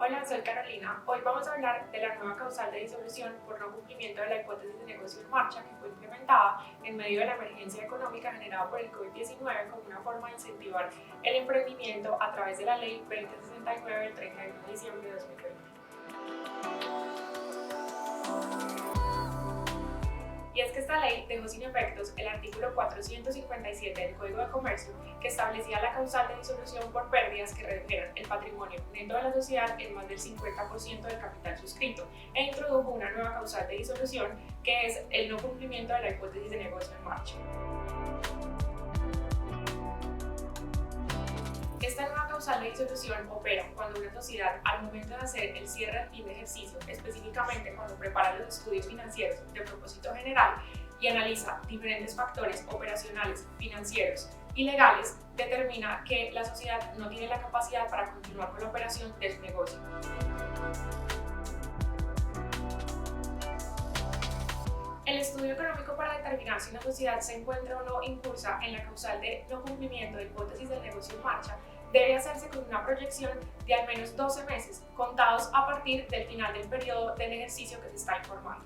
Hola, soy Carolina. Hoy vamos a hablar de la nueva causal de disolución por no cumplimiento de la hipótesis de negocio en marcha que fue implementada en medio de la emergencia económica generada por el COVID-19 como una forma de incentivar el emprendimiento a través de la Ley 2069 del 31 de diciembre de 2020. Y es que esta ley dejó sin efectos el artículo 457 del Código de Comercio, que establecía la causal de disolución por pérdidas que redujeran el patrimonio neto de la sociedad en más del 50% del capital suscrito, e introdujo una nueva causal de disolución, que es el no cumplimiento de la hipótesis de negocio en marcha. Esta nueva causal de disolución opera cuando una sociedad, al momento de hacer el cierre del fin de ejercicio, específicamente cuando prepara los estudios financieros de propósito general y analiza diferentes factores operacionales, financieros y legales, determina que la sociedad no tiene la capacidad para continuar con la operación de su negocio. El estudio económico para determinar si una sociedad se encuentra o no incursa en la causal de no cumplimiento de hipótesis del negocio en marcha debe hacerse con una proyección de al menos 12 meses, contados a partir del final del periodo del ejercicio que se está informando.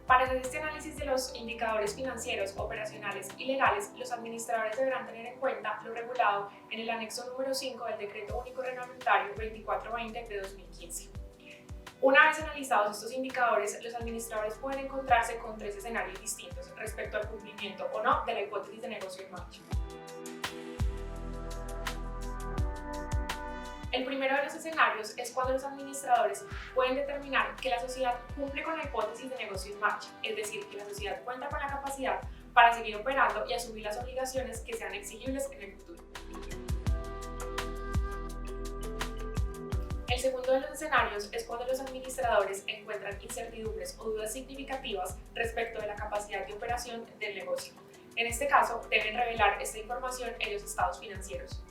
Para hacer este análisis de los indicadores financieros, operacionales y legales, los administradores deberán tener en cuenta lo regulado en el anexo número 5 del Decreto Único Reglamentario 2420 de 2015. Una vez analizados estos indicadores, los administradores pueden encontrarse con tres escenarios distintos respecto al cumplimiento o no de la hipótesis de negocio en marcha. El primero de los escenarios es cuando los administradores pueden determinar que la sociedad cumple con la hipótesis de negocio en marcha, es decir, que la sociedad cuenta con la capacidad para seguir operando y asumir las obligaciones que sean exigibles en el futuro. El segundo de los escenarios es cuando los administradores encuentran incertidumbres o dudas significativas respecto de la capacidad de operación del negocio. En este caso, deben revelar esta información en los estados financieros.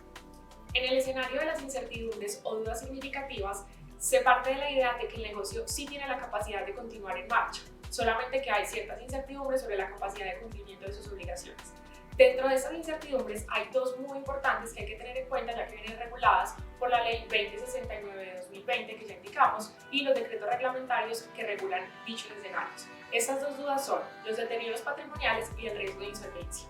En el escenario de las incertidumbres o dudas significativas, se parte de la idea de que el negocio sí tiene la capacidad de continuar en marcha, solamente que hay ciertas incertidumbres sobre la capacidad de cumplimiento de sus obligaciones. Dentro de estas incertidumbres hay dos muy importantes que hay que tener en cuenta, ya que vienen reguladas por la Ley 2069 de 2020 que ya indicamos y los decretos reglamentarios que regulan dichos escenarios. Estas dos dudas son los deterioros patrimoniales y el riesgo de insolvencia.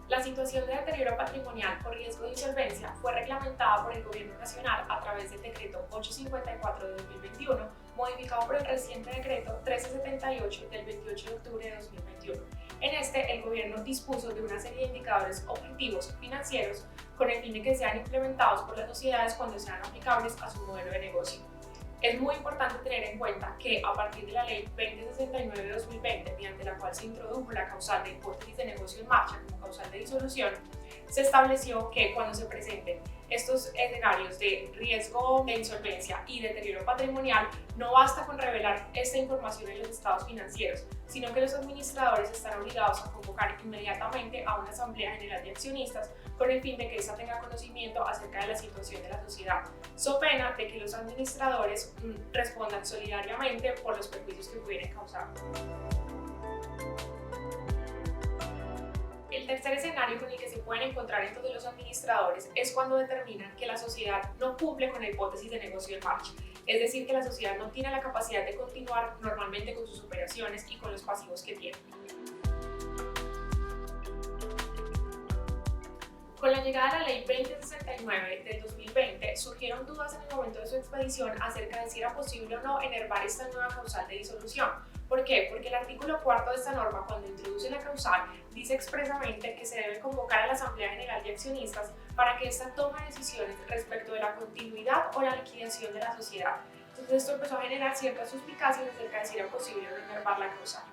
La situación de deterioro patrimonial por riesgo de insolvencia fue reglamentada por el Gobierno Nacional a través del Decreto 854 de 2021, modificado por el reciente Decreto 1378 del 28 de octubre de 2021. En este, el Gobierno dispuso de una serie de indicadores objetivos financieros con el fin de que sean implementados por las sociedades cuando sean aplicables a su modelo de negocio. Es muy importante tener en cuenta que a partir de la Ley 2069 de 2020, mediante la cual se introdujo la causal de hipótesis de negocio en marcha como causal de disolución, se estableció que cuando se presenten estos escenarios de riesgo de insolvencia y deterioro patrimonial, no basta con revelar esta información en los estados financieros, sino que los administradores están obligados a convocar inmediatamente a una asamblea general de accionistas con el fin de que ésta tenga conocimiento acerca de la situación de la sociedad, so pena de que los administradores respondan solidariamente por los perjuicios que pudieran causar. El tercer escenario con el que se pueden encontrar entonces los administradores es cuando determinan que la sociedad no cumple con la hipótesis de negocio en marcha, es decir, que la sociedad no tiene la capacidad de continuar normalmente con sus operaciones y con los pasivos que tiene. Con la llegada de la Ley 2069 del 2020, surgieron dudas en el momento de su expedición acerca de si era posible o no enervar esta nueva causal de disolución. ¿Por qué? Porque el artículo 4 de esta norma, cuando introduce la causal, dice expresamente que se debe convocar a la Asamblea General de Accionistas para que ésta tome decisiones respecto de la continuidad o la liquidación de la sociedad. Entonces esto empezó a generar ciertas suspicacias acerca de si era posible o no enervar la causal.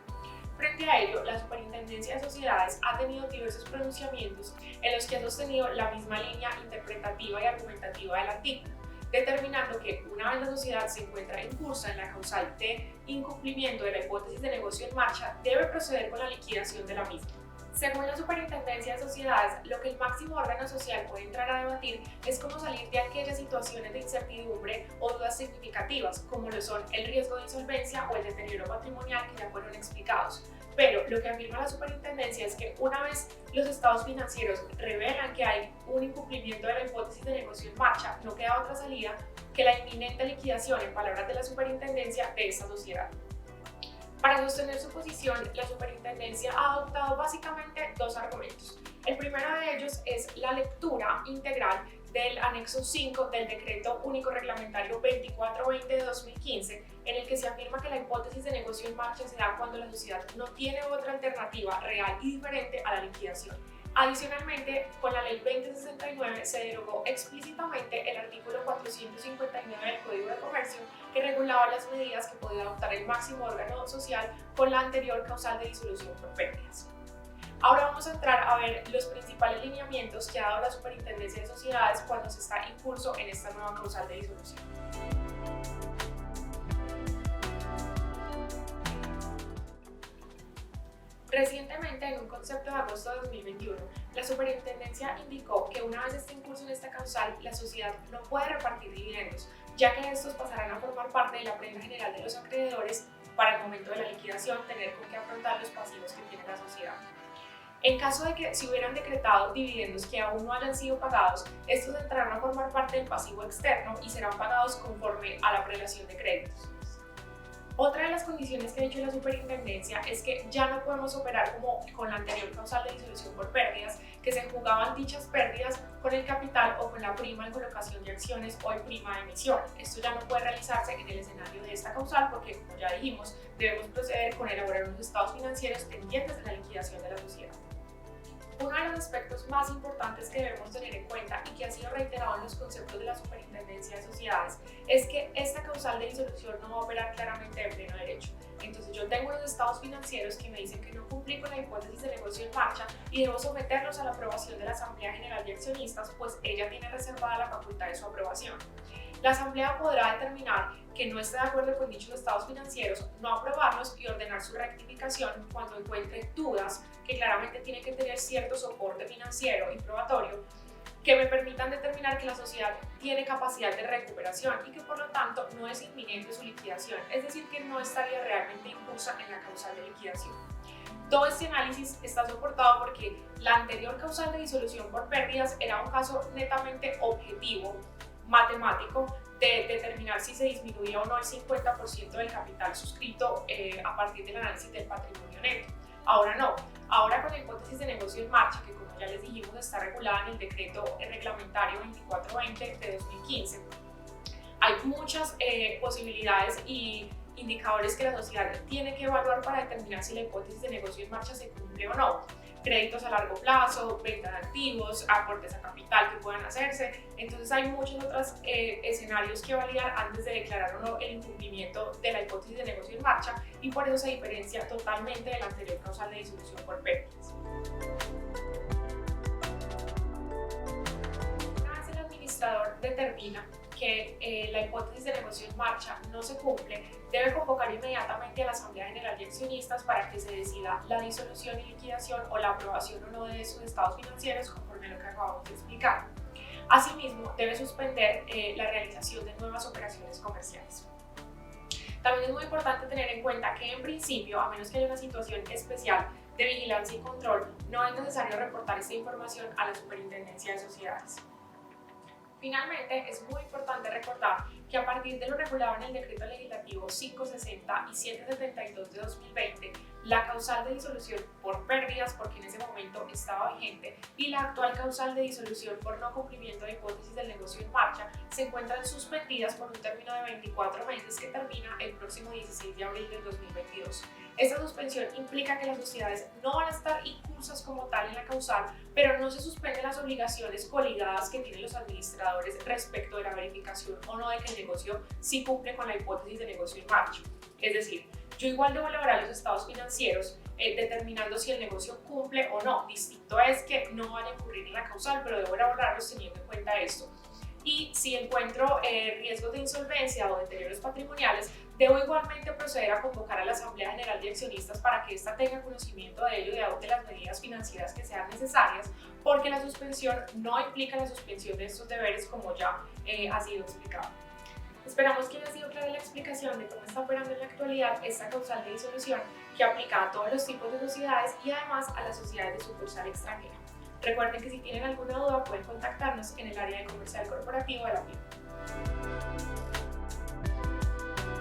Frente a ello, la Superintendencia de Sociedades ha tenido diversos pronunciamientos en los que ha sostenido la misma línea interpretativa y argumentativa del artículo, determinando que una vez la sociedad se encuentra incursa en la causal de incumplimiento de la hipótesis de negocio en marcha, debe proceder con la liquidación de la misma. Según la Superintendencia de Sociedades, lo que el máximo órgano social puede entrar a debatir es cómo salir de aquellas situaciones de incertidumbre o dudas significativas, como lo son el riesgo de insolvencia o el deterioro patrimonial que ya fueron explicados, Pero lo que afirma la superintendencia es que una vez los estados financieros revelan que hay un incumplimiento de la hipótesis de negocio en marcha, no queda otra salida que la inminente liquidación, en palabras de la superintendencia, de esta sociedad. Para sostener su posición, la superintendencia ha adoptado básicamente dos argumentos. El primero de ellos es la lectura integral del anexo 5 del Decreto Único Reglamentario 2420 de 2015, en el que se afirma que la hipótesis de negocio en marcha se da cuando la sociedad no tiene otra alternativa real y diferente a la liquidación. Adicionalmente, con la Ley 2069 se derogó explícitamente el artículo 459 del Código de Comercio, que regulaba las medidas que podía adoptar el máximo órgano social con la anterior causal de disolución por pérdidas. Ahora vamos a entrar a ver los principales lineamientos que ha dado la Superintendencia de Sociedades cuando se está en curso en esta nueva causal de disolución. Recientemente, en un concepto de agosto de 2021, la Superintendencia indicó que una vez esté en curso en esta causal, la sociedad no puede repartir dividendos, ya que estos pasarán a formar parte de la prenda general de los acreedores para el momento de la liquidación tener con qué afrontar los pasivos que tiene la sociedad. En caso de que se hubieran decretado dividendos que aún no hayan sido pagados, estos entrarán a formar parte del pasivo externo y serán pagados conforme a la prelación de créditos. Otra de las condiciones que ha dicho la superintendencia es que ya no podemos operar como con la anterior causal de disolución por pérdidas, que se jugaban dichas pérdidas con el capital o con la prima en colocación de acciones o en prima de emisión. Esto ya no puede realizarse en el escenario de esta causal porque, como ya dijimos, debemos proceder con elaborar unos estados financieros pendientes de la liquidación de la sociedad. Uno de los aspectos más importantes que debemos tener en cuenta y que ha sido reiterado en los conceptos de la Superintendencia de Sociedades es que esta causal de disolución no va a operar claramente de pleno derecho. Entonces yo tengo unos estados financieros que me dicen que no cumplí con la hipótesis de negocio en marcha y debo someterlos a la aprobación de la Asamblea General de Accionistas, pues ella tiene reservada la facultad de su aprobación. La Asamblea podrá determinar que no esté de acuerdo con dichos estados financieros, no aprobarlos y ordenar su rectificación cuando encuentre dudas que claramente tienen que tener cierto soporte financiero y probatorio que me permitan determinar que la sociedad tiene capacidad de recuperación y que por lo tanto no es inminente su liquidación, es decir, que no estaría realmente incursa en la causal de liquidación. Todo este análisis está soportado porque la anterior causal de disolución por pérdidas era un caso netamente objetivo, matemático, de determinar si se disminuía o no el 50% del capital suscrito a partir del análisis del patrimonio neto. Ahora no, ahora con la hipótesis de negocio en marcha, que como ya les dijimos está regulada en el decreto reglamentario 2420 de 2015, hay muchas posibilidades y indicadores que la sociedad tiene que evaluar para determinar si la hipótesis de negocio en marcha se cumple o no. Créditos a largo plazo, venta de activos, aportes a capital que puedan hacerse. Entonces hay muchos otros escenarios que validar antes de declarar o no el incumplimiento de la hipótesis de negocio en marcha y por eso se diferencia totalmente de la anterior causal de disolución por pérdidas. Una vez el administrador determina que la hipótesis de negocio en marcha no se cumple, debe convocar inmediatamente a la Asamblea General de Accionistas para que se decida la disolución y liquidación o la aprobación o no de sus estados financieros conforme a lo que acabamos de explicar. Asimismo, debe suspender la realización de nuevas operaciones comerciales. También es muy importante tener en cuenta que en principio, a menos que haya una situación especial de vigilancia y control, no es necesario reportar esta información a la Superintendencia de Sociedades. Finalmente, es muy importante recordar que a partir de lo regulado en el Decreto Legislativo 560 y 772 de 2020, la causal de disolución por pérdidas, porque en ese momento estaba vigente, y la actual causal de disolución por no cumplimiento de hipótesis del negocio en marcha se encuentran suspendidas por un término de 24 meses que termina el próximo 16 de abril del 2022. Esta suspensión implica que las sociedades no van a estar incursas como tal en la causal, pero no se suspenden las obligaciones coligadas que tienen los administradores respecto de la verificación o no de que el negocio sí cumple con la hipótesis de negocio en marcha. Es decir, yo igual debo elaborar los estados financieros determinando si el negocio cumple o no. Distinto es que no vaya a incurrir en la causal, pero debo elaborarlos teniendo en cuenta esto. Y si encuentro riesgos de insolvencia o deterioros patrimoniales, debo igualmente proceder a convocar a la Asamblea General de Accionistas para que ésta tenga conocimiento de ello y adopte las medidas financieras que sean necesarias, porque la suspensión no implica la suspensión de estos deberes como ya ha sido explicado. Esperamos que haya sido clara la explicación de cómo está operando en la actualidad esta causal de disolución que aplica a todos los tipos de sociedades y además a las sociedades de sucursal extranjera. Recuerden que si tienen alguna duda pueden contactarnos en el área de comercial corporativo de la firma.